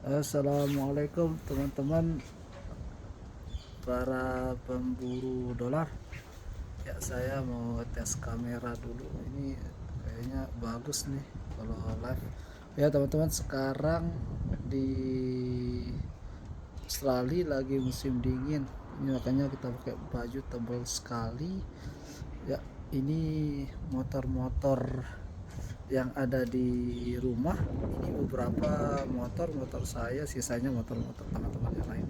Assalamualaikum teman-teman para pemburu dolar. Ya, saya mau tes kamera dulu. Ini kayaknya bagus nih kalau live. Ya teman-teman, sekarang di Australia lagi musim dingin. Ini makanya kita pakai baju tebal sekali. Ya, ini motor-motor yang ada di rumah. Ini beberapa motor saya, sisanya motor-motor teman-teman yang lain.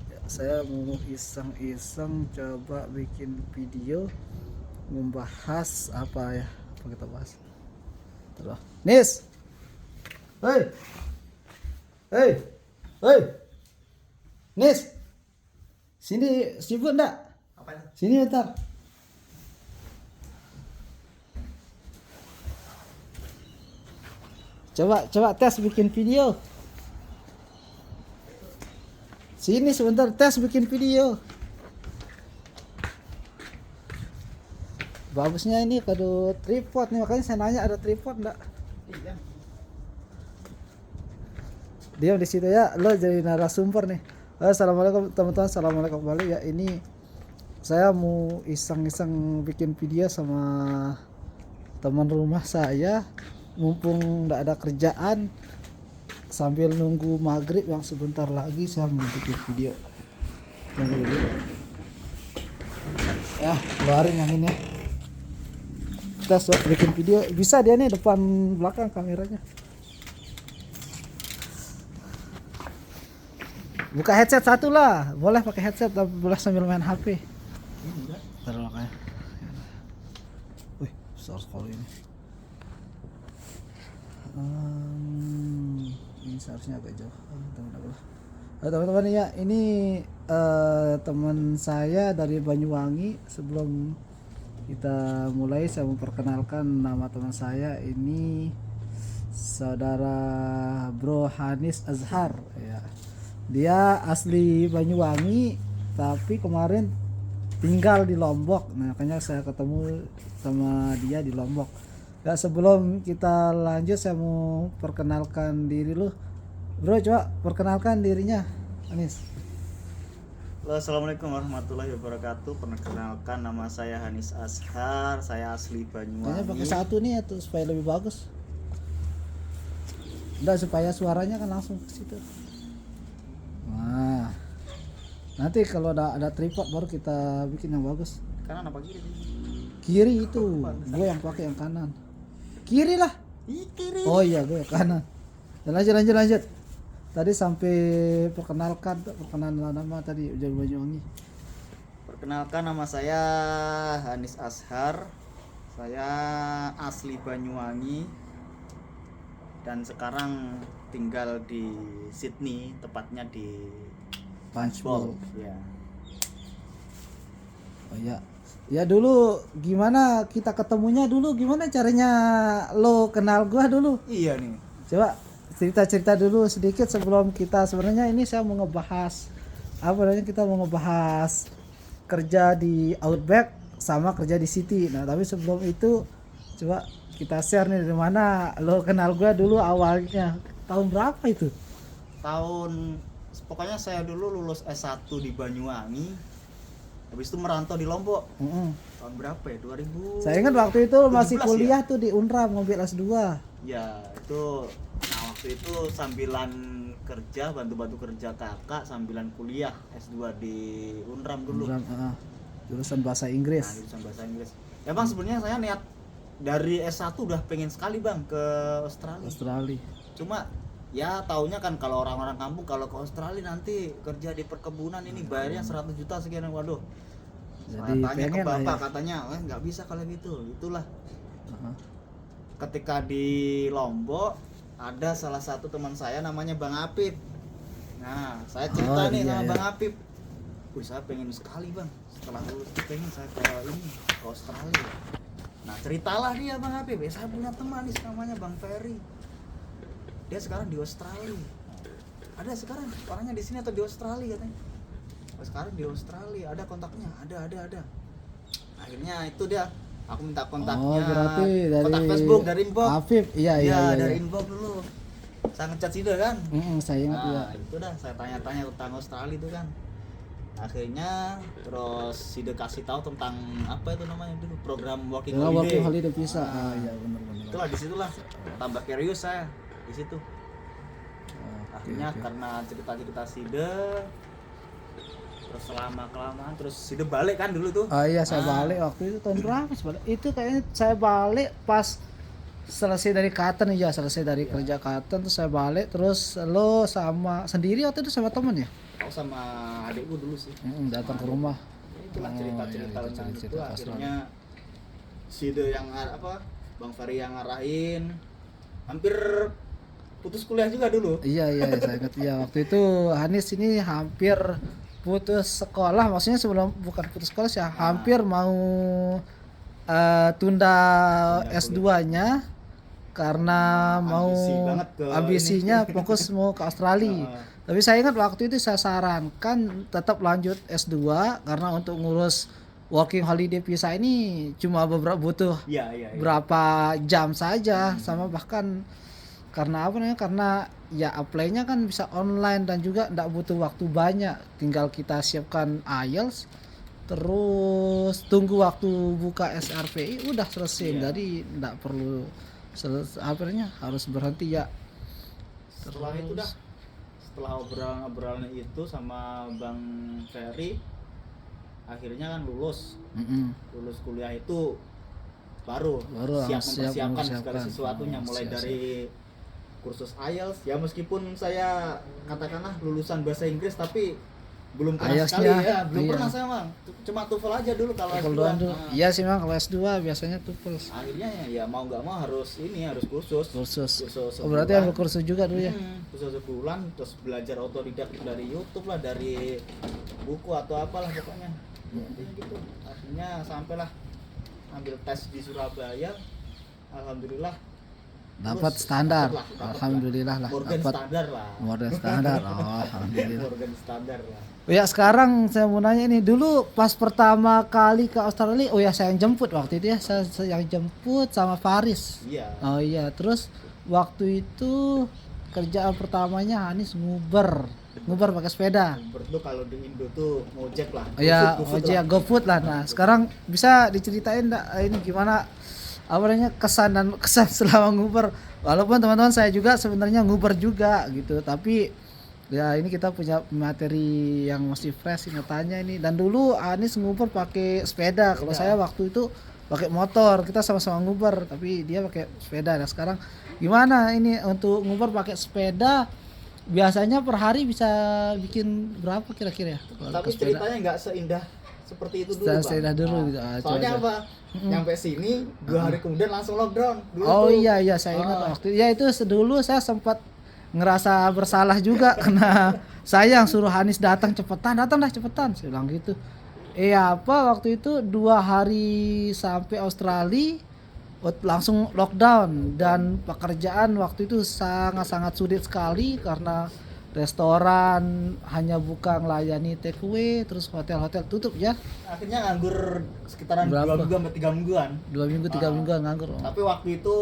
Ya, saya mau iseng-iseng coba bikin video membahas apa ya, apa kita bahas terus. Nis, hei hei hei Nis, sini, sibuk enggak? Apa itu? Sini bentar. Coba tes bikin video. Sini sebentar, tes bikin video. Bagusnya ini kado tripod nih, makanya saya nanya ada tripod enggak? Iya. Diam di situ ya, lo jadi narasumber nih. Assalamualaikum teman-teman, assalamualaikum kembali ya. Ini saya mau iseng-iseng bikin video sama teman rumah saya, mumpung nggak ada kerjaan, sambil nunggu maghrib yang sebentar lagi saya mau bikin video. Tunggu dulu ya, keluarin yang ini. Kita bikin video, bisa dia nih depan belakang kameranya. Buka headset satu lah, boleh pakai headset tapi boleh sambil main HP. Taruh makanya. Wih, besar sekali ini. Ini seharusnya agak jauh. Teman-teman ya, ini teman saya dari Banyuwangi. Sebelum kita mulai, saya memperkenalkan nama teman saya. Ini saudara Bro Hanis Azhar ya. Dia asli Banyuwangi tapi kemarin tinggal di Lombok. Nah, makanya saya ketemu sama dia di Lombok. Ya, sebelum kita lanjut saya mau perkenalkan diri lu. Bro, coba perkenalkan dirinya, Anis. Halo, assalamualaikum warahmatullahi wabarakatuh. Perkenalkan, nama saya Hanis Azhar. Saya asli Kayaknya pakai Banyuwangi. satu nih atau supaya lebih bagus. Enggak, supaya suaranya kan langsung ke situ. Nah, nanti kalau ada tripod baru kita bikin yang bagus. Kanan apa kiri? Kiri itu, gue yang pakai yang kanan. Kiri lah. Kiri. Oh iya, gue yang kanan. Dan lanjut. Tadi sampai perkenalan nama tadi udah Banyuwangi. Perkenalkan, nama saya Hanis Azhar. Saya asli Banyuwangi dan sekarang tinggal di Sydney, tepatnya di Punchbowl. Ya. Oh iya. Ya dulu gimana kita ketemunya dulu, gimana caranya lo kenal gua dulu? Iya nih. Coba cerita dulu sedikit sebelum kita, sebenarnya ini saya mau ngebahas apa namanya, kita mau ngebahas kerja di Outback sama kerja di City. Nah, tapi sebelum itu coba kita share nih dari mana lo kenal gua dulu awalnya. Tahun berapa itu? Pokoknya saya dulu lulus S1 di Banyuwangi. Habis itu merantau di Lombok. Tahun berapa ya? 2000. Saya ingat waktu itu masih 17 kuliah ya? tuh di Unram ngambil S2. Ya, itu waktu itu sambilan kerja, bantu-bantu kerja kakak, sambilan kuliah S2 di Unram dulu. Unram, jurusan bahasa Nah, Inggris. jurusan bahasa Inggris. Ya Bang, sebenarnya saya niat dari S1 udah pengen sekali Bang ke Australia. Cuma ya taunya kan kalau orang-orang kampung kalau ke Australia nanti kerja di perkebunan ini bayarnya 100 juta sekian. Waduh. Jadi Tanya ke pengen lah bapak ya. katanya, nggak bisa kalau gitu. Itulah. Uh-huh. Ketika di Lombok ada salah satu teman saya namanya Bang Apip. Nah, saya cerita nih sama Bang Apip. Wih, saya pengen sekali Bang, setelah lulus itu pengen saya ke Australia. Nah, ceritalah dia Bang Apip. Saya punya teman nih namanya Bang Ferry. Dia sekarang di Australia. Ada sekarang orangnya di sini atau di Australia katanya. Sekarang di Australia, ada kontaknya, ada. Akhirnya itu dia, aku minta kontaknya. Oh, berarti dari kontak Facebook dari inbox. Afif, iya. Dari inbox dulu. saya ngechat Sida kan. Saya ingat ya. Nah, itu dah saya tanya-tanya tentang Australia itu kan. Akhirnya terus Sida kasih tahu tentang apa itu namanya dulu, program working Ya, holiday. working holiday visa. Ah, Iya benar-benar. itulah disitulah tambah curious saya di situ. Oke, Akhirnya oke. karena cerita-cerita Sida, terus lama kelamaan terus Sida balik kan dulu tuh. Oh iya, saya Ah, balik waktu itu tahun berapa sih balik? Itu kayaknya saya balik pas selesai dari Katen ya, selesai dari kerja Katen terus saya balik, terus lo sama sendiri waktu itu sama temen ya? aku sama adikku dulu sih. Datang ke rumah. Itulah Oh, cerita-cerita iya, tentang itu cerita-cerita pas akhirnya Sida yang Bang Ferry yang ngarahin, hampir putus kuliah juga dulu. Iya saya ingat ya, waktu itu Hanis ini hampir putus sekolah, maksudnya sebelum bukan putus sekolah sih, hampir mau tunda S2-nya karena mau Ambisi banget ke ambisinya fokus mau ke Australia. Heeh. Tapi saya ingat waktu itu saya sarankan tetap lanjut S2 karena untuk ngurus working holiday visa ini cuma butuh Iya, iya, iya. berapa jam saja, sama bahkan karena apa namanya, karena ya apply-nya kan bisa online dan juga enggak butuh waktu banyak, tinggal kita siapkan IELTS terus tunggu waktu buka SRPI udah selesai. Iya. Jadi enggak perlu apa namanya harus berhenti ya. Setelah itu dah, setelah obrolan-obrolan itu sama Bang Ferry, akhirnya kan lulus kuliah itu baru siap mempersiapkan segala mempersiapkan. sesuatunya, mulai Siap. dari kursus IELTS ya, meskipun saya katakanlah lulusan bahasa Inggris tapi belum pernah sekali IELTS-nya, ya, belum iya. pernah saya Bang, cuma TOEFL aja dulu kalau Kalau S2. doang tuh, Nah, iya sih Bang, kalau S2 biasanya TOEFL akhirnya ya mau nggak mau harus kursus kursus. Kursus Oh, berarti sebulan. ambil kursus juga dulu ya. Kursus sebulan, terus belajar otodidak dari YouTube lah, dari buku atau apalah pokoknya. Ya, intinya gitu. Akhirnya sampailah ambil tes di Surabaya. Alhamdulillah Dapat lulus. standar. Dapat lah. Alhamdulillah lah, Morgan dapat standar lah. model standar. Oh, alhamdulillah. Morgan standar lah. Ya sekarang saya mau nanya ini, dulu pas pertama kali ke Australia, oh ya saya yang jemput waktu itu ya, saya yang jemput sama Faris. Iya. Oh iya, terus waktu itu kerjaan pertamanya Hanis nguber pakai sepeda. Menurut lu kalau di Indo tuh ngojek lah. Oh ya, GoFood ojek lah. GoFood lah. Nah, sekarang bisa diceritain enggak ini gimana apa namanya kesan selama nguber? Walaupun teman-teman saya juga sebenarnya nguber juga gitu, tapi ya ini kita punya materi yang masih fresh ingatannya ini. Dan dulu Anis nguber pakai sepeda, kalau saya waktu itu pakai motor. Kita sama-sama nguber, tapi dia pakai sepeda. Nah, sekarang gimana ini untuk nguber pakai sepeda? Biasanya per hari bisa bikin berapa kira-kira ya? kalau Tapi pakai sepeda? ceritanya nggak seindah seperti itu dulu, Bang. Sepeda dulu Nah, gitu. Ah, soalnya coba. apa? Nyampe sini 2 hari kemudian langsung lockdown. Dulu Oh tuh. iya saya ingat waktu ya itu dulu saya sempat ngerasa bersalah juga karena saya yang suruh Hanis datang cepetan saya bilang gitu. Apa waktu itu 2 hari sampai Australia langsung lockdown, dan pekerjaan waktu itu sangat-sangat sulit sekali karena restoran hanya buka melayani take away, terus hotel-hotel tutup ya. Akhirnya nganggur sekitaran Berapa? 2 minggu sampai 3 mingguan. 2 minggu 3 Ah. mingguan nganggur. Tapi waktu itu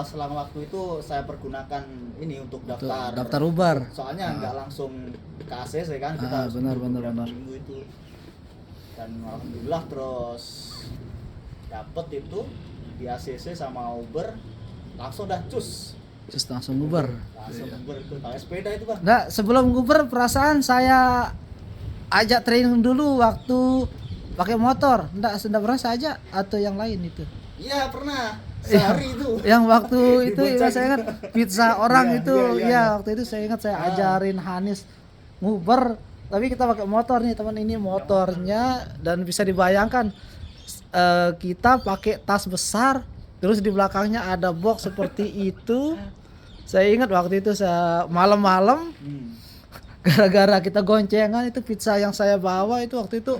selama waktu itu saya pergunakan ini untuk Daftar Uber. Soalnya nggak langsung ke ACC kan, kita harus benar, nunggu benar, beberapa benar. minggu itu. Dan alhamdulillah terus dapet itu di ACC sama Uber, langsung dah cus. Terus langsung nguber. Langsung Uber itu pakai sepeda itu, Bang. Nah, sebelum nguber perasaan saya ajak training dulu waktu pakai motor. Enggak pernah saya ajak atau yang lain itu. Iya, pernah. Sehari itu. Yang waktu itu Dibocah saya ingat pizza orang Iya, itu. iya, iya. Waktu itu saya ingat saya ajarin Hanis nguber, tapi kita pakai motor nih, teman, ini motornya, dan bisa dibayangkan kita pakai tas besar, terus di belakangnya ada box seperti itu. Saya ingat waktu itu saya malam-malam gara-gara kita goncengan, itu pizza yang saya bawa itu waktu itu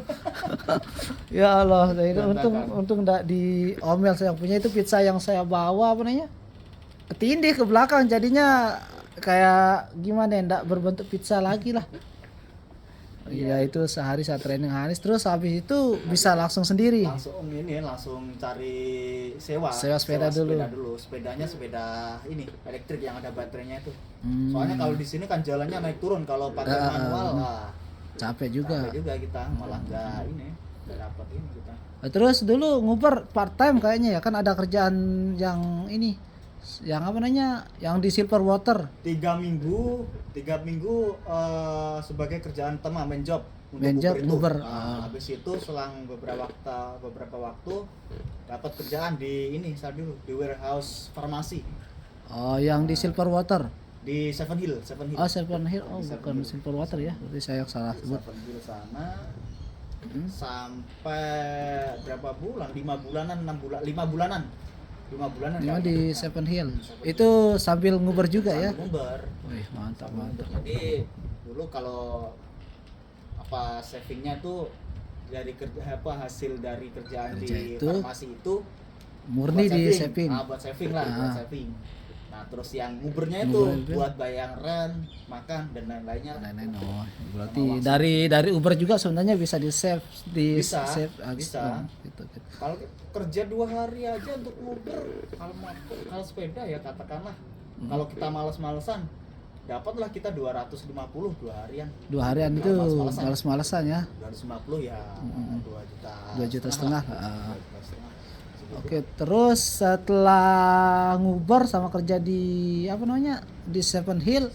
ya Allah, saya ingat, untung enggak diomel. Saya punya itu pizza yang saya bawa apa namanya, ketindih ke belakang, jadinya kayak gimana ya, enggak berbentuk pizza lagi lah. Iya itu sehari saya training Hanis, terus habis itu bisa langsung sendiri. Langsung cari sewa Sepeda dulu. Sepedanya sepeda ini elektrik yang ada baterainya itu. Hmm. Soalnya kalau di sini kan jalannya naik turun, kalau pakai manual Capek juga. capek juga kita, malah nggak dapat ini kita. Terus dulu nguber part time kayaknya ya, kan ada kerjaan yang ini, yang apa namanya, yang di Silver Water. 3 minggu sebagai kerjaan tema main job untuk Main job, Uber itu. Uber. Habis itu selang beberapa waktu dapat kerjaan di ini saya dulu di warehouse farmasi Oh, yang di Silver Water. di Seven Hill. Oh, Seven Hill. Oh, Di Seven bukan Hill. Silver Water ya. Berarti saya yang salah Di sebut. Seven Hill sana sampai berapa bulan? 5 bulanan, 5 bulanan. Cuma di Seven Hill. Itu sambil nguber juga ya. Uber. Wih, mantap. Jadi dulu kalau apa savingnya tuh dari hasil dari kerjaan Kerja di itu farmasi itu Murni buat di saving. buat saving lah, buat saving. Nah terus yang ngubernya itu Nguber itu. buat bayar rent, makan dan lain-lainnya. Lain-lain. Oh, berarti dari Uber juga sebenarnya bisa di save Bisa, save bisa. gitu. Kalau kerja 2 hari aja untuk nguber, kalau sepeda ya katakanlah, kalau kita males-malesan dapatlah kita 250 2 harian. 2 harian itu Males-malesan. males-malesan ya. 250 ya 2 juta. 2 juta setengah. 2 juta setengah. Segitu. Oke, terus setelah nguber sama kerja di apa namanya, di Seven Hill,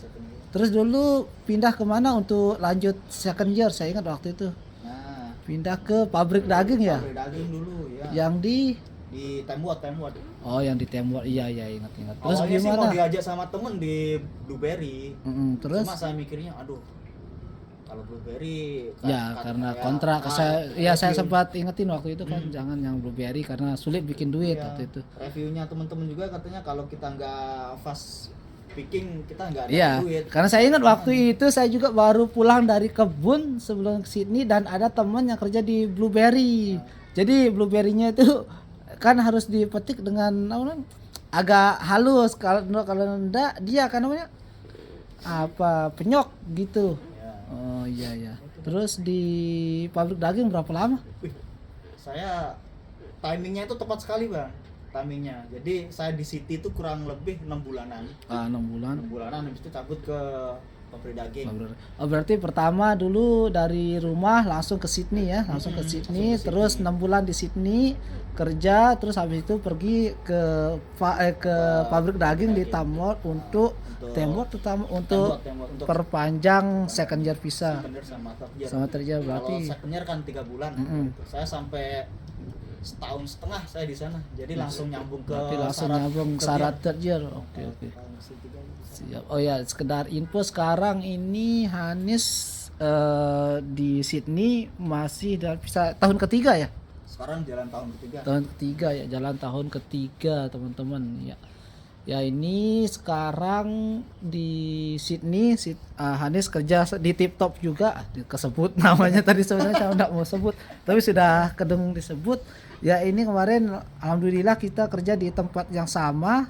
terus dulu pindah kemana untuk lanjut second year? Saya ingat waktu itu Nah, pindah ke pabrik daging ya, pabrik daging dulu ya. yang di Temwot. oh yang di Tembok. Iya ingat. Terus Awalnya sih gimana? mau diajak sama temen di Blueberry. Terus Cuma saya mikirnya aduh, kalau Blueberry ya karena kontrak saya sempat ingetin waktu itu kan jangan yang Blueberry karena sulit bikin duit waktu itu. Reviewnya temen-temen juga katanya kalau kita nggak fast picking kita nggak ada Iya, duit. karena saya ingat waktu itu saya juga baru pulang dari kebun sebelum ke Sydney dan ada teman yang kerja di Blueberry. Jadi blueberry-nya itu kan harus dipetik dengan apa namanya, agak halus, kalau enggak dia kan namanya apa, penyok gitu. Ya. Oh iya. Terus di pabrik daging berapa lama? Wih, saya timingnya itu tepat sekali bang, timingnya. Jadi saya di City itu kurang lebih 6 bulanan. 6 bulan. 6 bulanan habis itu cabut ke pabrik daging. Oh, berarti pertama dulu dari rumah langsung ke Sydney ya, langsung ke Sydney, terus 6 bulan di Sydney kerja, terus habis itu pergi ke pabrik daging di Tamworth untuk untuk perpanjang second year visa. Second year Sama third year berarti. Kalau second year kan 3 bulan. Saya sampai setahun setengah saya di sana. Jadi langsung nyambung ke syarat third year. Oke. Siap. Oh ya, sekedar info sekarang ini Hanis di Sydney masih dalam visa tahun ketiga ya? Sekarang jalan tahun ketiga. Tahun ketiga ya, jalan tahun ketiga teman-teman ya. Ya ini sekarang di Sydney, Hanis kerja di Tip Top juga, kesebut namanya tadi sebenarnya saya enggak mau sebut, tapi sudah kedeng disebut. Ya ini kemarin alhamdulillah kita kerja di tempat yang sama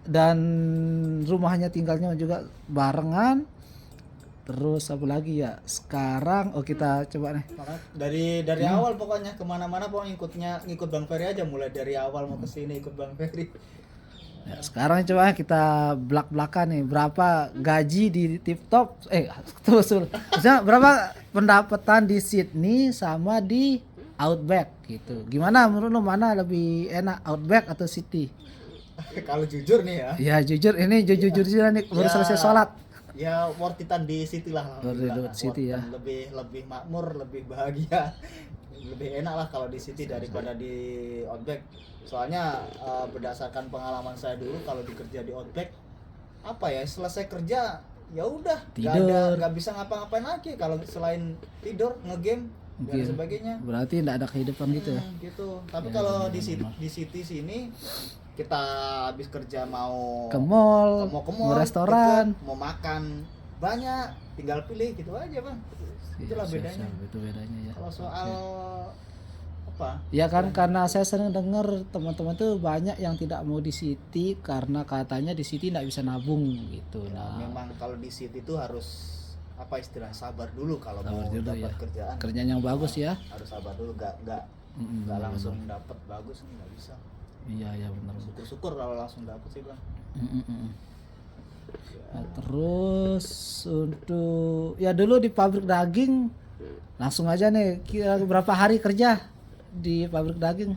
dan rumahnya tinggalnya juga barengan. Terus apa lagi ya? Sekarang kita coba nih. Dari awal pokoknya kemana-mana pokoknya ngikut Bang Ferry aja, mulai dari awal mau kesini ikut Bang Ferry. Ya, sekarang coba kita belak-belakan nih, berapa gaji di Tip Top? Misalnya berapa pendapatan di Sydney sama di Outback gitu. Gimana menurut lo, mana lebih enak, Outback atau City? Kalau jujur nih ya. Ya jujur nih baru selesai sholat. Ya worth it-an di City lah. City ya. Lebih makmur, lebih bahagia. Lebih enak lah kalau di City daripada di Outback. Soalnya berdasarkan pengalaman saya dulu kalau dikerja di Outback, apa ya, selesai kerja ya udah nggak bisa ngapa-ngapain lagi kalau selain tidur, ngegame dan sebagainya. Berarti enggak ada kehidupan gitu ya. Gitu. Tapi kalau di City sini kita habis kerja mau ke mall, mau restoran, mau makan banyak, tinggal pilih gitu aja bang. Itulah bedanya. Itu bedanya ya. Kalau soal apa? Ya kan karena saya sering dengar teman-teman tuh banyak yang tidak mau di City karena katanya di City nggak bisa nabung gitu. Nah, memang kalau di City itu harus apa istilahnya, sabar dulu kalau Sabar mau dulu dapat ya. kerjaan. Kerjaan yang bagus ya. Harus sabar dulu, nggak langsung dapat bagus, nggak bisa. Iya ya benar. Syukur-syukur kalau langsung dapat sih bang. Nah, terus untuk ya dulu di pabrik daging langsung aja nih, kira berapa hari kerja di pabrik daging?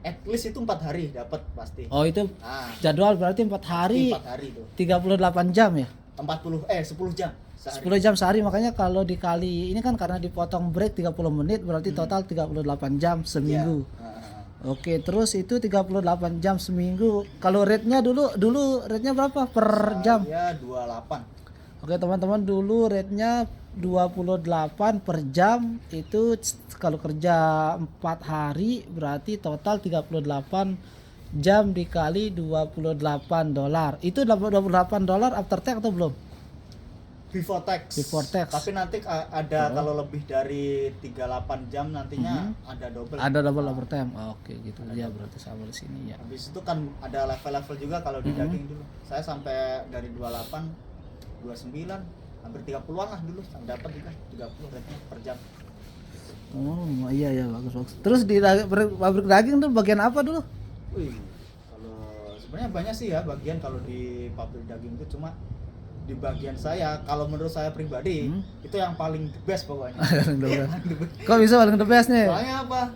At least itu 4 hari dapat pasti. Oh itu Nah, jadwal berarti 4 hari, 4 hari itu 38 jam ya? 10 jam sehari. 10 jam sehari, makanya kalau dikali ini kan karena dipotong break 30 menit berarti total 38 jam seminggu. Iya. Oke, terus itu 38 jam seminggu. Kalau rate-nya dulu rate-nya berapa per jam? Ya 28. Oke, teman-teman, dulu rate-nya 28 per jam. Itu kalau kerja 4 hari berarti total 38 jam dikali $28. Itu $28 after tax atau belum? Before tax. Before tax. Tapi nanti ada kalau lebih dari 38 jam nantinya ada double. Ada double overtime. Oke, gitu. Ya berarti sama di sini ya. Habis itu kan ada level-level juga kalau di daging dulu. Saya sampai dari 28, 29, hampir 30-an lah dulu dapat juga 30 rate-nya per jam. Oh, iya bagus. Terus di pabrik daging tuh bagian apa dulu? Wih, kalau sebenarnya banyak sih ya bagian kalau di pabrik daging itu, cuma di bagian saya kalau menurut saya pribadi itu yang paling the best pokoknya. Kok bisa paling the best nih? Soalnya apa?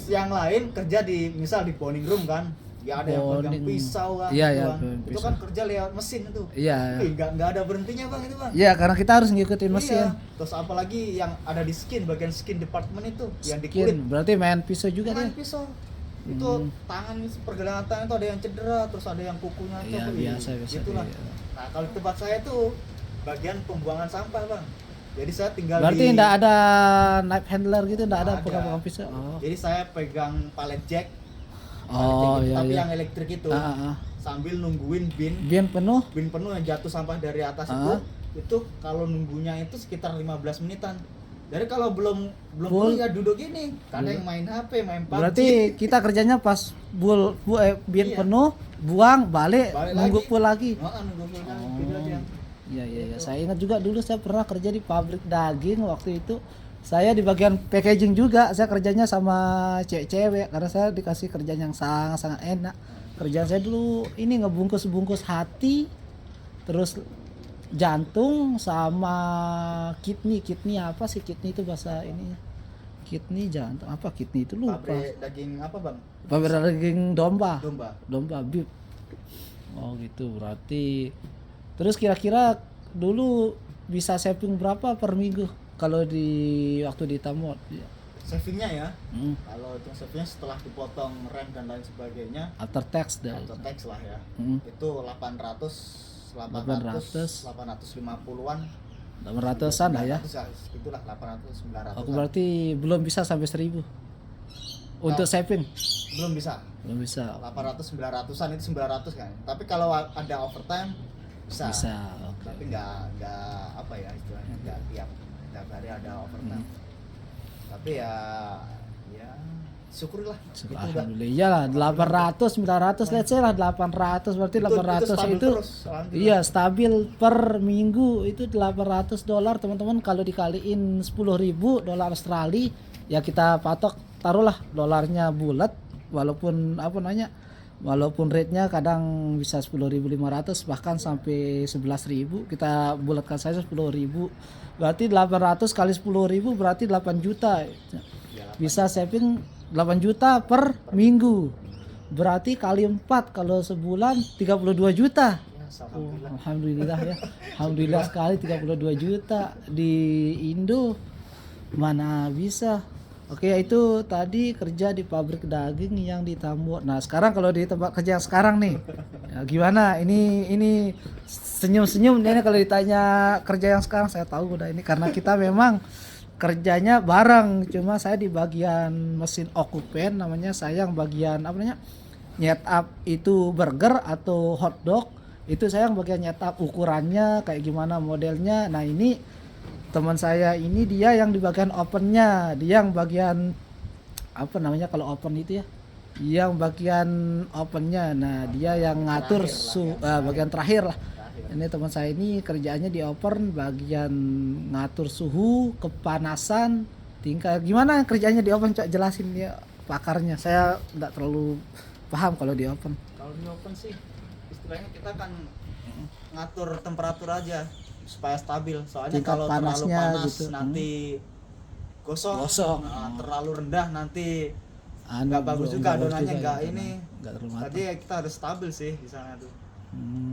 Yang lain kerja di misal di boning room kan, ya ada yang pegang pisau kan, iya, gitu iya, kan. Itu pisau. kan kerja lewat mesin itu. Iya. Nggak ada berhentinya bang itu bang. Iya, karena kita harus ngikutin mesin. Iya. Terus apalagi yang ada di skin, bagian skin department itu, yang di kulit. Berarti main pisau juga Main deh. pisau. Itu tangan, pergelangan tangan itu ada yang cedera, terus ada yang kukunya tuh. Iya, biasa Gitulah. iya. Nah kalau di tempat saya tuh bagian pembuangan sampah bang. Jadi saya tinggal Berarti enggak ada knife handler gitu, enggak ada Nggak pegang pisau. Oh. Jadi saya pegang pallet jack. Oh, Pallet jack itu, iya tapi iya. yang elektrik itu. Ah. Sambil nungguin Bin penuh. bin penuh yang jatuh sampah dari atas itu kalau nunggunya itu sekitar 15 menitan. Jadi kalau belum Full. full ya duduk gini. Kadang yang main HP, main PUBG. Berarti kita kerjanya pas bin Iya. penuh, buang, balik nunggu lagi. full lagi. Nunggu full lagi. Gitu aja. Iya. Saya ingat juga dulu saya pernah kerja di pabrik daging waktu itu. Saya di bagian packaging juga. Saya kerjanya sama cewek karena saya dikasih kerjaan yang sangat enak. Kerjaan saya dulu ini ngebungkus-bungkus hati, terus jantung sama kidney apa sih kidney itu bahasa ini? Kidney jantung apa kidney itu lupa. Pabrik daging apa bang? Pabrik daging domba. Domba. Beef. Oh gitu, berarti terus kira-kira dulu bisa saving berapa per minggu kalau di waktu di Tamot? Savingnya ya. Kalau itu savingnya setelah dipotong rem dan lain sebagainya, After tax dah. atau tax lah ya. Hmm. Itu 850-an. 800-an lah ya. Itulah 800 900. Aku berarti belum bisa sampai 1000 untuk saving. Belum bisa. Belum bisa. 800 900-an itu 900 kan. Tapi kalau ada overtime bisa. Oke. Tapi nggak apa ya istilahnya, nggak tiap hari ada overtime. Tapi ya syukurlah. Itu udah. Alhamdulillah. Iyalah 800 900 let's say lah 800 berarti 800 stabil itu terus, alhamdulillah. iya stabil per minggu itu $800 teman-teman. Kalau dikaliin $10.000 Australia ya kita patok taruhlah dolarnya bulat, walaupun walaupun rate-nya kadang bisa 10.500 bahkan sampai 11.000, kita bulatkan saja 10.000, berarti 800 kali 10.000 berarti 8 juta. Bisa saving 8 juta per minggu, berarti kali 4 kalau sebulan 32 juta. Alhamdulillah ya. Alhamdulillah sekali 32 juta di Indo mana bisa. Oke, itu tadi kerja di pabrik daging yang di Tambun. Nah, sekarang kalau di tempat kerja yang sekarang nih, ya gimana? Ini senyum-senyum nih kalau ditanya kerja yang sekarang. Saya tahu udah ini karena kita memang kerjanya bareng. Cuma saya di bagian mesin okupen namanya, saya yang bagian nyetup itu burger atau hotdog. Itu saya yang bagian nyetup ukurannya kayak gimana modelnya. Nah, ini teman saya ini dia yang di bagian opennya, dia yang bagian kalau open itu ya, yang bagian opennya. Nah dia yang ngatur bagian terakhir lah, iya. Ini teman saya ini kerjaannya di oven bagian ngatur suhu, kepanasan, tingkat. Gimana kerjanya di oven? Coba jelasin dia pakarnya. Saya nggak terlalu paham kalau di oven. Kalau di oven sih istilahnya kita kan ngatur temperatur aja supaya stabil. Soalnya Tingkat kalau terlalu panasnya panas gitu. nanti gosong. Gosong. Nah, terlalu rendah nanti Anu, nggak bagus belum juga bagus adonannya, juga nggak ya, ini. nggak terlalu matang. Tadi kita harus stabil sih di sana tuh.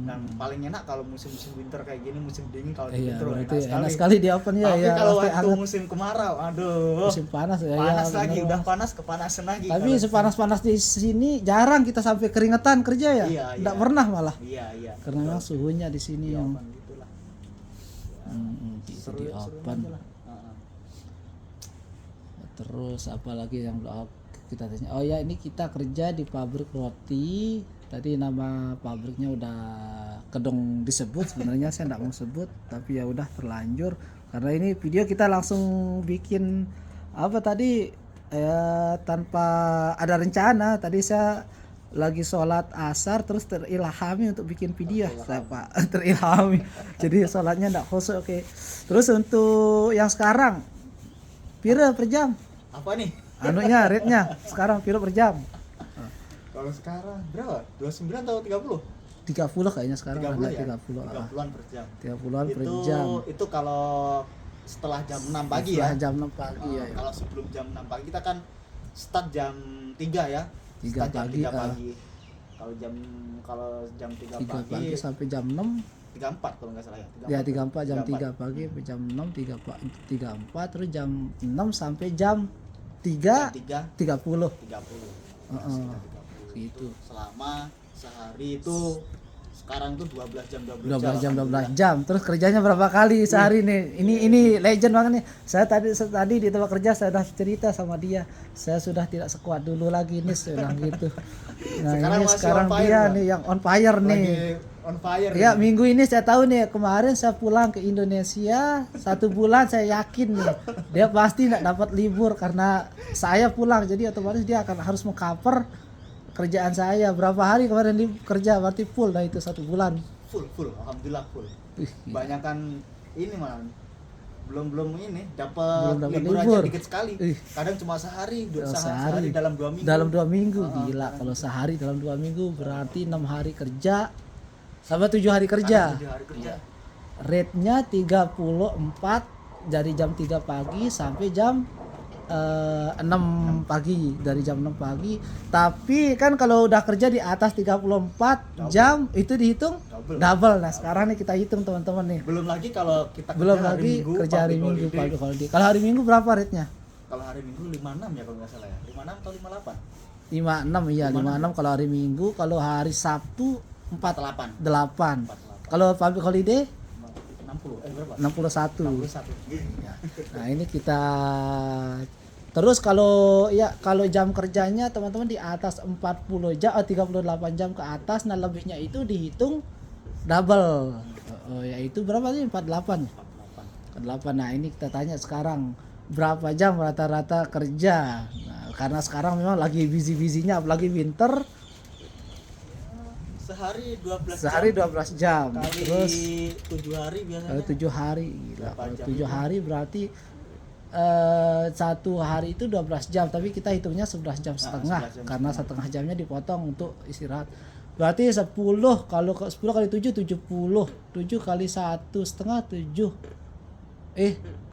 Dan paling enak kalau musim-musim winter kayak gini, musim dingin kalau di Iya, winter berarti enak enak sekali. sekali di oven ya. Tapi Ya, kalau pasti waktu hangat. musim kemarau, aduh, Musim panas ya. panas ya, lagi, bener, udah Mas. panas kepanasan lagi. Tapi kalau- sepanas-panas di sini jarang kita sampai keringetan kerja ya. Iya, Nggak iya. pernah malah. Iya, iya. Karena memang suhunya di sini Di yang oven gitulah. gitu Seru, di seru oven. aja lah. Heeh. Terus apalagi yang kita tanya? Oh ya, ini kita kerja di pabrik roti. Tadi nama pabriknya udah kedong disebut, sebenarnya saya nggak mau sebut, tapi ya udah terlanjur karena ini video kita langsung bikin apa tadi tanpa ada rencana. Tadi saya lagi sholat asar terus terilhami untuk bikin video saya Pak. Terilhami jadi sholatnya nggak khusyuk. Oke, terus untuk yang sekarang pira per jam Apa nih? anunya rate-nya sekarang pira per jam? Kalau sekarang berapa? 29 atau 30? 30 kayaknya sekarang 30 ada ya? 30 30-an per jam. 30-an per Itu jam itu kalau setelah jam 6 pagi setelah ya. jam 6 pagi ya, ya. Kalau sebelum jam 6 pagi kita kan start jam 3 ya. 3 Start jam pagi, 3 pagi. Kalau jam 3 3 pagi, pagi sampai jam 6 34 kalau nggak salah ya. ya 34 jam 34. 3 pagi sampai jam 6 34 terus jam 6 sampai jam Jam 3 3 30 30. Heeh. Sekitar 30. Gitu. Selama sehari itu sekarang tuh 12 jam 12 jam alhamdulillah. 12 jam terus kerjanya berapa kali sehari nih ini legend banget nih. Saya tadi di tempat kerja saya udah cerita sama dia, saya sudah tidak sekuat dulu lagi nih, saya bilang gitu. Nah Sekarang ini masih sekarang on fire, dia Bang. nih yang on fire Lagi nih. on fire Ya nih. minggu ini saya tahu nih, kemarin saya pulang ke Indonesia 1 bulan, saya yakin nih dia pasti nggak dapat libur karena saya pulang, jadi otomatis dia akan harus mengcover kerjaan saya. Berapa hari kemarin dia kerja, berarti full dah itu 1 bulan. Full alhamdulillah full. Ih, Banyakan ini malah belum ini Belum dapat dapat libur aja libur. dikit sekali. Ih. Kadang cuma sehari, Sehari. sehari dalam 2 minggu. dalam 2 minggu Heeh, gila. kadang Kalau gitu. sehari dalam 2 minggu berarti 6 hari kerja sama 7 hari kerja. Kadang 7 hari kerja. Rate-nya 34 dari jam 3 pagi sampai jam 6 pagi, dari jam 6 pagi. Tapi kan kalau udah kerja di atas 34 jam itu dihitung double. Nah, sekarang nih kita hitung teman-teman nih. Belum lagi kalau kita Belum kerja lagi kerja hari public Minggu, holiday. public holiday. Kalau hari Minggu berapa rate-nya? Kalau hari Minggu 56 ya kalau nggak salah ya. 56 atau 58? 56 iya, 56 kalau hari Minggu. Kalau hari Sabtu 48. 48. 48. Kalau public holiday 60. Berapa? 61. 61. Nah, ini kita terus kalau jam kerjanya teman-teman di atas 40 jam 38 jam ke atas, nah lebihnya itu dihitung double. Yaitu berapa sih? 48. 48. Nah, ini kita tanya sekarang berapa jam rata-rata kerja. Nah, karena sekarang memang lagi busy-busynya apalagi winter, Sehari 12 sehari jam. 12 jam. Kali Terus 7 hari biasanya. kalau 7 hari gila. Berapa Kalau jam 7 itu? hari berarti 1 hari itu 12 jam, tapi kita hitungnya 11 jam setengah 11 jam karena setengah jamnya dipotong untuk istirahat. Berarti 10 kalau 10 kali 7 70. 7 kali 1,5 7.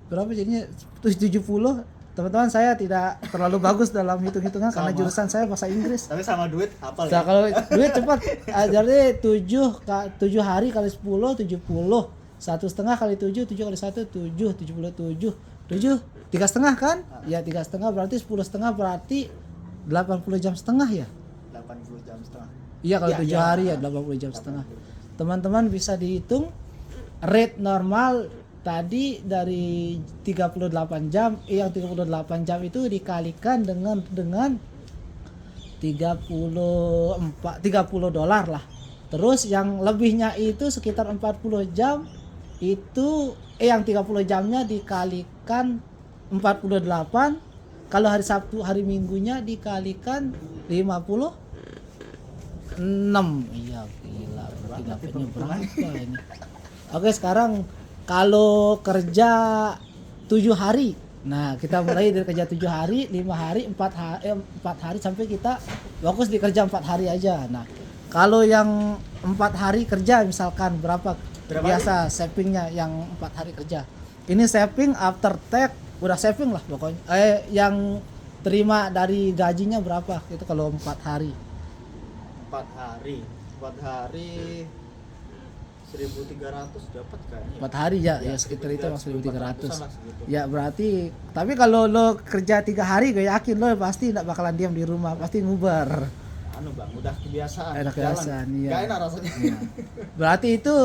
Berapa jadinya? 70. Teman-teman, saya tidak terlalu bagus dalam hitung-hitungan karena Sama. jurusan saya bahasa Inggris. Tapi sama duit hafal Nah, ya. kalau duit cepat, jadi 7 hari kali 10 70. 1,5 kali 7 kali 1 7 77. 7 3,5 kan? Ya 3,5 berarti 10,5 berarti 80 jam setengah ya. 80 jam setengah. Iya kalau Iya, 7 iya. hari ya 80 jam setengah. Teman-teman bisa dihitung rate normal tadi dari 38 jam, yang 38 jam itu dikalikan dengan 30 dolar lah. Terus yang lebihnya itu sekitar 40 jam itu yang 30 jamnya dikalikan 48. Kalau hari Sabtu hari Minggunya dikalikan 56. Iya gila. Berarti dapatnya berapa ini. Oke, sekarang kalau kerja 7 hari. Nah, kita mulai dari kerja 7 hari, 5 hari, 4 hari sampai kita fokus di kerja 4 hari aja. Nah, kalau yang 4 hari kerja misalkan berapa biasa savingnya yang 4 hari kerja? Ini saving after tax, udah saving lah pokoknya. Yang terima dari gajinya berapa? Itu kalau 4 hari. 4 hari 1.300 dapat kayaknya. 4 hari ya, Ya, sekitar itu mas 1.300. 400-an lah segitu. Ya berarti, tapi kalau lo kerja 3 hari gue yakin lo pasti tidak bakalan diam di rumah, pasti ngubar. Anu bang, udah kebiasaan. Enak kebiasaan, Jalan. iya. Gak enak rasanya. Iya. Berarti itu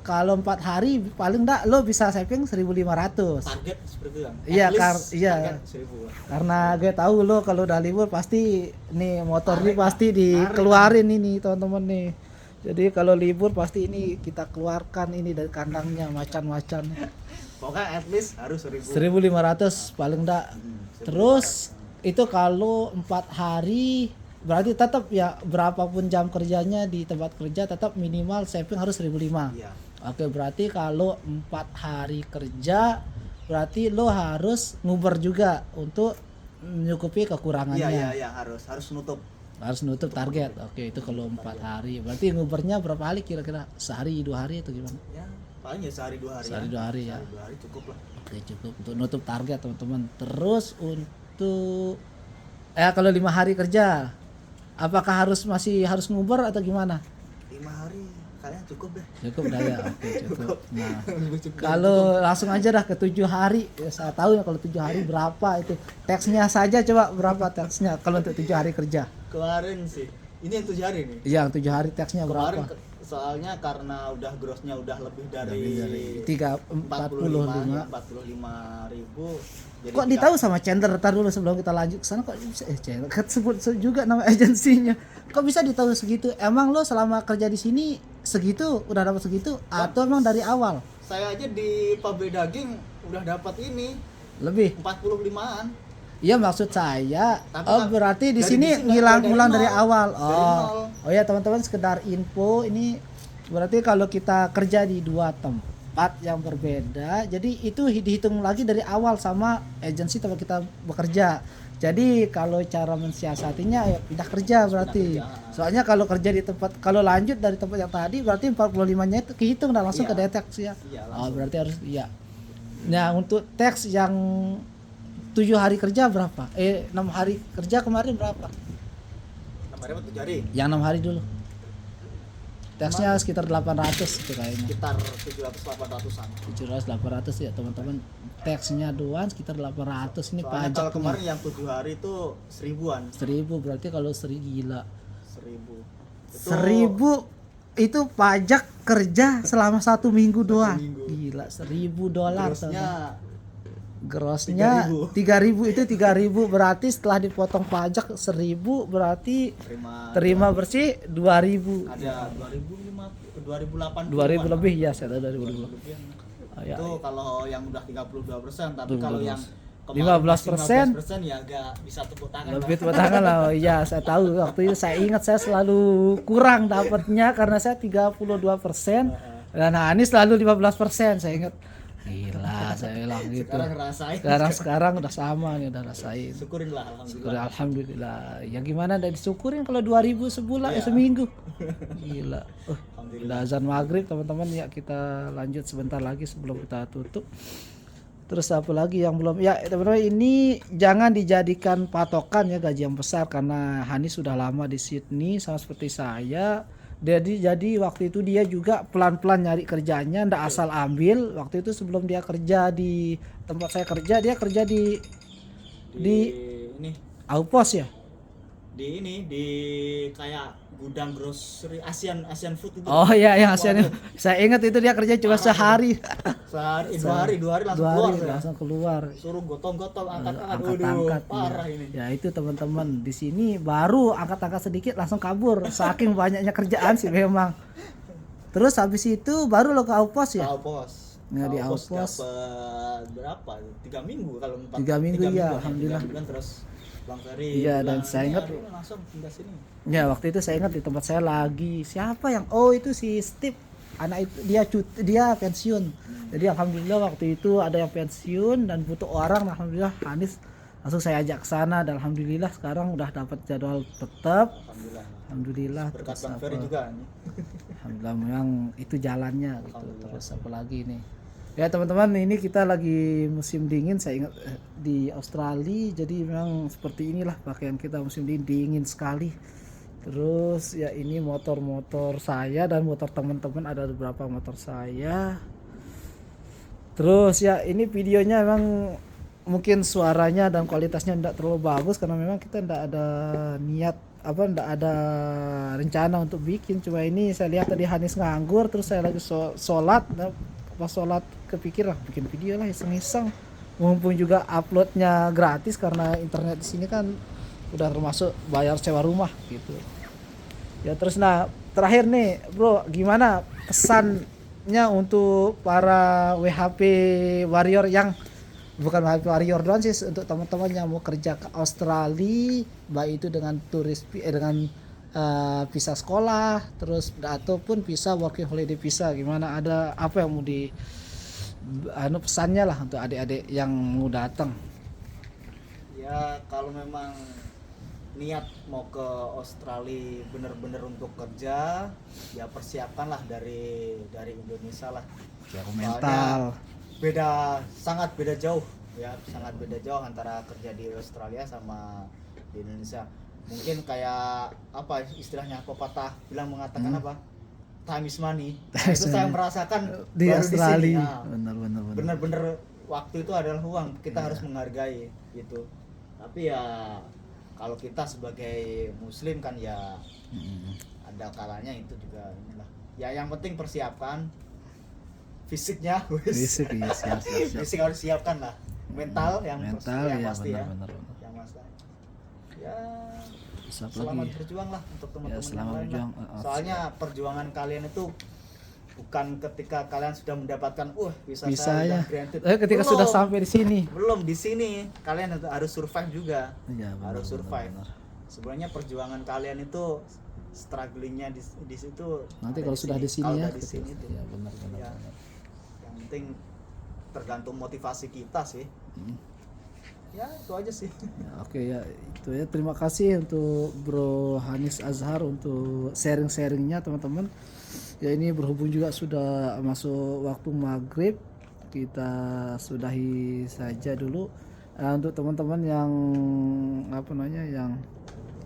kalau 4 hari paling enggak lo bisa saving 1.500. Target seperti itu bang. Iya, At least iya. target 1.000 lah. Karena gue tahu lo kalau udah libur pasti nih motor ini Tarik, pasti Pak. dikeluarin ini teman-teman nih. Jadi kalau libur pasti ini kita keluarkan ini dari kandangnya macan-macan. Pokoknya at least harus 1.000. 1.500 paling enggak. Terus itu kalau 4 hari berarti tetap ya berapapun jam kerjanya di tempat kerja tetap minimal saving harus 1.500. Iya. Oke, berarti kalau 4 hari kerja berarti lo harus nguber juga untuk menyukupi kekurangannya. Iya, harus nutup. Harus nutup target. Oke, itu kalau 4 hari. Berarti ngubernya berapa hari kira-kira? Sehari, 2 hari atau gimana? Ya, paling ya sehari 2 hari. Sehari 2 hari ya. Sehari 2 hari cukup lah. Oke, cukup untuk nutup target teman-teman. Terus untuk kalau 5 hari kerja, apakah masih harus nguber atau gimana? 5 hari kalian cukup deh. Cukup dah ya. Oke, cukup. Nah, Cukup. kalau langsung aja dah ke 7 hari. Ya, saya tahu ya kalau 7 hari berapa itu. Taxnya saja coba berapa taxnya kalau untuk 7 hari kerja? Kemarin sih. Ini yang 7 hari nih. Iya, 7 hari taxnya Kemarin berapa? soalnya karena udah grossnya udah lebih dari 45. 45 ribu. Jadi Kok ditahu sama Chandler? Ntar dulu sebelum kita lanjut ke sana kok bisa Chandler kan sebut juga nama agensinya. Kok bisa ditahu segitu? Emang lo selama kerja di sini segitu udah dapat segitu atau emang dari awal? Saya aja di pabrik daging udah dapat ini Lebih. 45-an. Iya maksud saya. Tapi Oh kan berarti di dari sini sini ngulang dari dari nol. awal. Dari nol. Oh ya teman-teman sekedar info ini berarti kalau kita kerja di 2 tempat yang berbeda, jadi itu dihitung lagi dari awal sama agensi tempat kita bekerja. Jadi kalau cara mensiasatinya ya pindah kerja berarti. Soalnya kalau kerja di tempat, kalau lanjut dari tempat yang tadi berarti 45-nya itu kehitung dan langsung Iya. ke detex ya. Iya, Oh langsung. berarti harus iya. Nah untuk tax yang 7 hari kerja berapa? 6 hari kerja kemarin berapa? Kemarin 7 hari Yang 6 hari dulu. Taxnya sekitar 800 itu kayaknya. sekitar 700-800an. 700-800 ya teman-teman. Taxnya doang sekitar 800 ini Soalnya pajak. kalau kemarin yang 7 hari itu 1000-an. 1000 berarti kalau 1000 gila. 1000. 1000 itu pajak kerja selama 1 minggu doang. minggu. Gila, $1000. Grossnya Grossnya 3000 itu 3000 berarti setelah dipotong pajak 1000 berarti terima bersih 2000. ada 2080 2000 lebih ya, saya tahu 2000 lebih. lebihan. Oh, ya, Itu kalau yang udah 32%, tapi 32%. kalau yang 15% 15% ya agak bisa tepuk tangan. lebih lah. tepuk tangan lah. Oh, iya, saya tahu waktu itu saya ingat saya selalu kurang dapatnya karena saya 32%. Dan nah, ini selalu 15% saya ingat. Gila, saya bilang gitu. Sekarang ngerasain. Sekarang udah sama nih, udah rasain. Syukurin lah alhamdulillah. Syukur alhamdulillah. Ya gimana dari syukurin kalau 2000 sebulan Iya. seminggu. Gila. Alhamdulillah. Udah azan maghrib teman-teman ya, kita lanjut sebentar lagi sebelum kita tutup. Terus apa lagi yang belum ya teman-teman, ini jangan dijadikan patokan ya gaji yang besar karena Hani sudah lama di Sydney sama seperti saya. Jadi waktu itu dia juga pelan-pelan nyari kerjanya, ndak asal ambil. Waktu itu sebelum dia kerja di tempat saya kerja, dia kerja di ini Outpost ya. di kayak gudang grocery Asian food itu. Oh iya yang ASEAN. Saya ingat itu dia kerja cuma sehari. Sehari, 2 hari langsung 2 keluar. hari saya. langsung keluar. Suruh gotong-gotong, angkat-angkat. Angkat-angkat. Parah Iya. ini. Ya itu teman-teman di sini baru angkat-angkat sedikit langsung kabur. Saking banyaknya kerjaan sih memang. Terus habis itu baru lo ke Outpost ya? Outpost. Nah, di Outpost Outpost. dapat berapa? 3 minggu kalau 4. 3 minggu ya, minggu, alhamdulillah. 3 mingguan terus Bang Ferry Iya, bilang, dan saya "Ini ingat hari ini langsung pindah sini." ya waktu itu saya ingat di tempat saya lagi siapa yang itu si Steve, anak itu dia pensiun. Jadi alhamdulillah waktu itu ada yang pensiun dan butuh orang, alhamdulillah Hanis langsung saya ajak ke sana dan alhamdulillah sekarang udah dapat jadwal tetap. Alhamdulillah. Alhamdulillah. Berkat Terus Bang apa, Ferry juga nih. alhamdulillah memang itu jalannya gitu. Alhamdulillah. Terus apa lagi nih? Ya teman-teman, ini kita lagi musim dingin, saya ingat di Australia, jadi memang seperti inilah pakaian kita musim dingin, dingin sekali. Terus ya ini motor-motor saya dan motor teman-teman, ada beberapa motor saya. Terus ya ini videonya memang mungkin suaranya dan kualitasnya tidak terlalu bagus karena memang kita tidak ada niat tidak ada rencana untuk bikin. Cuma ini saya lihat tadi Hanis nganggur, terus saya lagi sholat, pas sholat kepikir bikin video lah iseng-iseng, mumpung juga uploadnya gratis karena internet di sini kan udah termasuk bayar sewa rumah gitu ya. Terus nah terakhir nih bro, gimana pesannya untuk para WHP warrior yang bukan WHP warrior doang sih, untuk teman-teman yang mau kerja ke Australia, baik itu dengan dengan visa sekolah terus ataupun visa working holiday visa, gimana, ada apa yang mau di pesannya lah untuk adik-adik yang mau datang? Ya kalau memang niat mau ke Australia bener-bener untuk kerja, ya persiapkanlah dari Indonesia lah. Ya, Soalnya mental sangat beda jauh ya, sangat beda jauh antara kerja di Australia sama di Indonesia. Mungkin kayak apa istilahnya, pepatah bilang mengatakan apa, time is money. Nah, itu saya merasakan di baru Australia. di sini. Nah, Benar. bener-bener waktu itu adalah uang, kita harus menghargai gitu. Tapi ya kalau kita sebagai muslim kan ya ada kalanya itu juga inilah. Ya yang penting persiapkan fisiknya, Fisik ya, siap. fisik harus siapkan lah. Mental yang mental yang ya, pasti benar. yang pasti ya, Siap selamat lagi. berjuang lah untuk teman-teman Ya, selamat yang lain berjuang. lah. Soalnya perjuangan kalian itu bukan ketika kalian sudah mendapatkan Bisa saya ya. udah granted. Ketika Belum. sudah sampai di sini. Belum, di sini kalian harus survive juga. Ya, Harus survive. benar. Sebenarnya perjuangan kalian itu strugglingnya di situ. Nanti ada kalau sudah di sini Kalau ya. udah di sini tuh. Ya, benar. Ya. Yang penting tergantung motivasi kita sih. Ya itu aja sih. Ya, oke ya, itu ya. Terima kasih untuk Bro Hanis Azhar untuk sharing-sharingnya teman-teman. Ya ini berhubung juga sudah masuk waktu maghrib, kita sudahi saja dulu. Untuk teman-teman yang yang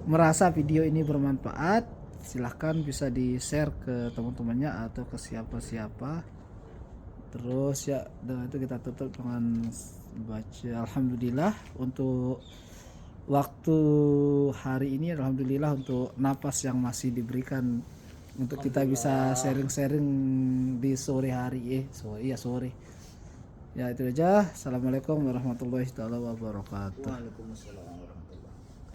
merasa video ini bermanfaat, silahkan bisa di share ke teman-temannya atau ke siapa-siapa. Terus ya dengan itu kita tutup dengan baca alhamdulillah untuk waktu hari ini, alhamdulillah untuk napas yang masih diberikan untuk kita bisa sharing-sharing di sore hari sore. Ya itu aja. Assalamualaikum warahmatullahi wabarakatuh. Waalaikumsalam warahmatullahi wabarakatuh.